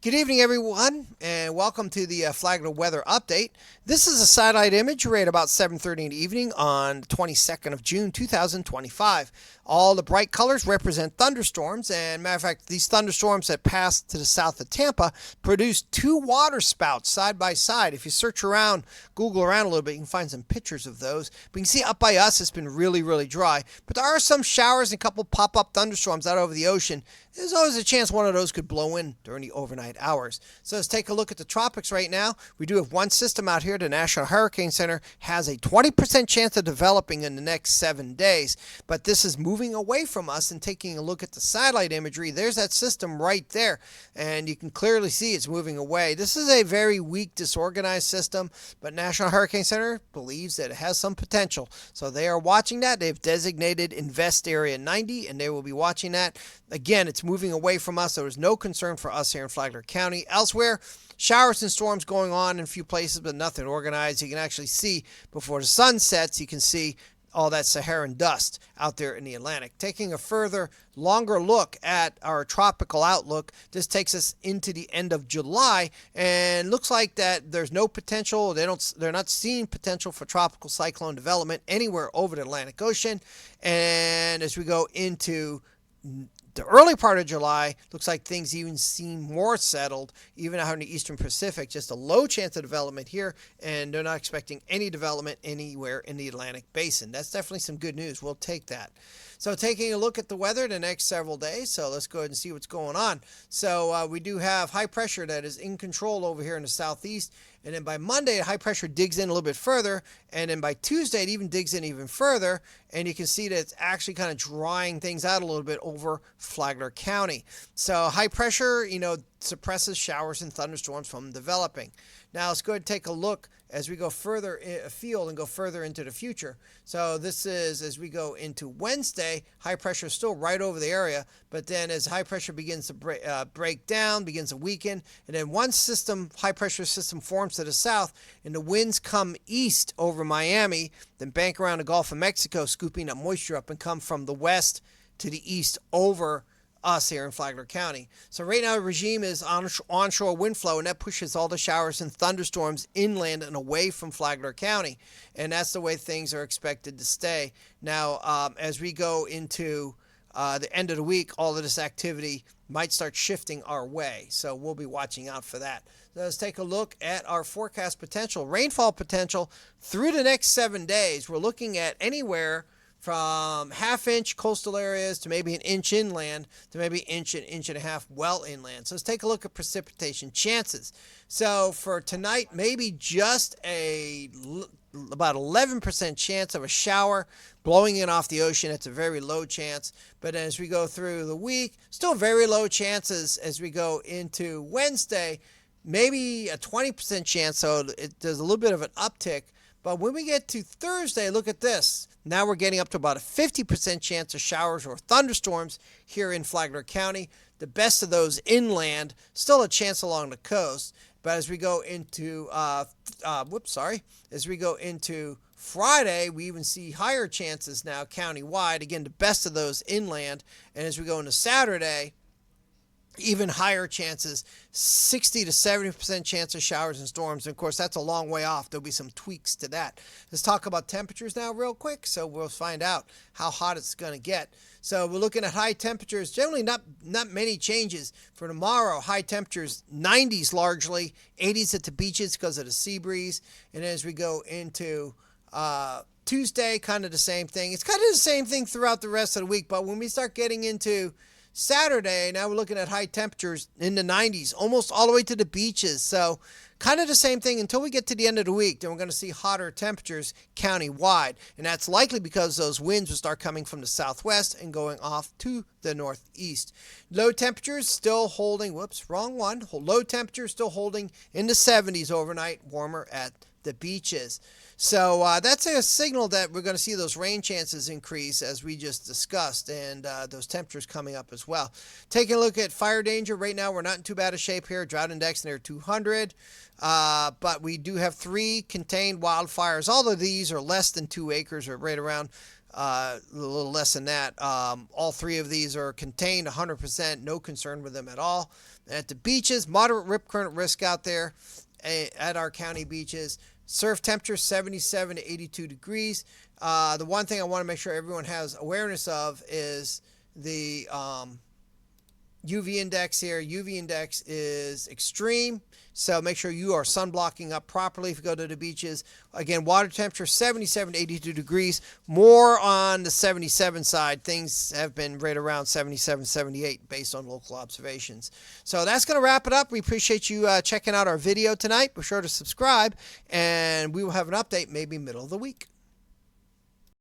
Good evening, everyone, and welcome to the Flagler Weather Update. This is a satellite image right about 7:30 in the evening on the 22nd of June, 2025. All the bright colors represent thunderstorms, and matter of fact, these thunderstorms that passed to the south of Tampa produced two water spouts side by side. If you search around, Google around a little bit, you can find some pictures of those. But you can see up by us, it's been really, really dry. But there are some showers and a couple pop-up thunderstorms out over the ocean. There's always a chance one of those could blow in during the overnight hours. So let's take a look at the tropics right now. We do have one system out here. The National Hurricane Center has a 20% chance of developing in the next 7 days. But this is moving away from us, and taking a look at the satellite imagery, there's that system right there. And you can clearly see it's moving away. This is a very weak, disorganized system, but National Hurricane Center believes that it has some potential. So they are watching that. They've designated Invest Area 90, and they will be watching that. Again, it's moving away from us. There was no concern for us here in Flagler County. Elsewhere, showers and storms going on in a few places, but nothing organized. You can actually see before the sun sets, you can see all that Saharan dust out there in the Atlantic. Taking a further, longer look at our tropical outlook, this takes us into the end of July, and looks like that there's no potential. They're not seeing potential for tropical cyclone development anywhere over the Atlantic Ocean. And as we go into the early part of July, looks like things even seem more settled, even out in the Eastern Pacific. Just a low chance of development here, and they're not expecting any development anywhere in the Atlantic Basin. That's definitely some good news. We'll take that. So taking a look at the weather the next several days, so let's go ahead and see what's going on. So we do have high pressure that is in control over here in the southeast, and then by Monday, high pressure digs in a little bit further, and then by Tuesday, it even digs in even further, and you can see that it's actually kind of drying things out a little bit over Flagler County. So high pressure, suppresses showers and thunderstorms from developing. Now let's go ahead and take a look as we go further afield and go further into the future. So this is as we go into Wednesday, high pressure is still right over the area, but then as high pressure begins to break down, begins to weaken, and then one high pressure system forms to the south, and the winds come east over Miami, then bank around the Gulf of Mexico, scooping that moisture up and come from the west to the east over us here in Flagler County. So right now the regime is onshore wind flow, and that pushes all the showers and thunderstorms inland and away from Flagler County, and that's the way things are expected to stay. Now as we go into the end of the week, all of this activity might start shifting our way, so we'll be watching out for that. So let's take a look at our forecast potential. Rainfall potential through the next 7 days, we're looking at anywhere from half-inch coastal areas to maybe an inch inland to maybe inch and a half well inland. So let's take a look at precipitation chances. So for tonight, maybe just about 11% chance of a shower blowing in off the ocean. It's a very low chance. But as we go through the week, still very low chances as we go into Wednesday. Maybe a 20% chance, so there's a little bit of an uptick. But when we get to Thursday, look at this. Now we're getting up to about a 50% chance of showers or thunderstorms here in Flagler County. The best of those inland, still a chance along the coast. But as we go into, as we go into Friday, we even see higher chances now countywide. Again, the best of those inland. And as we go into Saturday, even higher chances, 60 to 70% chance of showers and storms. And of course, that's a long way off. There'll be some tweaks to that. Let's talk about temperatures now real quick, so we'll find out how hot it's going to get. So we're looking at high temperatures, generally not many changes. For tomorrow, high temperatures, 90s largely, 80s at the beaches because of the sea breeze. And as we go into Tuesday, kind of the same thing. It's kind of the same thing throughout the rest of the week, but when we start getting into Saturday, now we're looking at high temperatures in the 90s, almost all the way to the beaches. So kind of the same thing until we get to the end of the week. Then we're going to see hotter temperatures county-wide. And that's likely because those winds will start coming from the southwest and going off to the northeast. Low temperatures still holding, low temperatures still holding in the 70s overnight, warmer at the beaches. So that's a signal that we're going to see those rain chances increase as we just discussed, and those temperatures coming up as well. Taking a look at fire danger, right now we're not in too bad a shape here. Drought index near 200, but we do have 3 contained wildfires. All of these are less than 2 acres or right around a little less than that. All three of these are contained 100%, no concern with them at all. At the beaches, moderate rip current risk out there at our county beaches. Surf temperature 77 to 82 degrees. The one thing I want to make sure everyone has awareness of is the UV index here. UV index is extreme, so make sure you are sunblocking up properly if you go to the beaches. Again, water temperature 77 to 82 degrees. More on the 77 side. Things have been right around 77, 78 based on local observations. So that's going to wrap it up. We appreciate you checking out our video tonight. Be sure to subscribe, and we will have an update maybe middle of the week.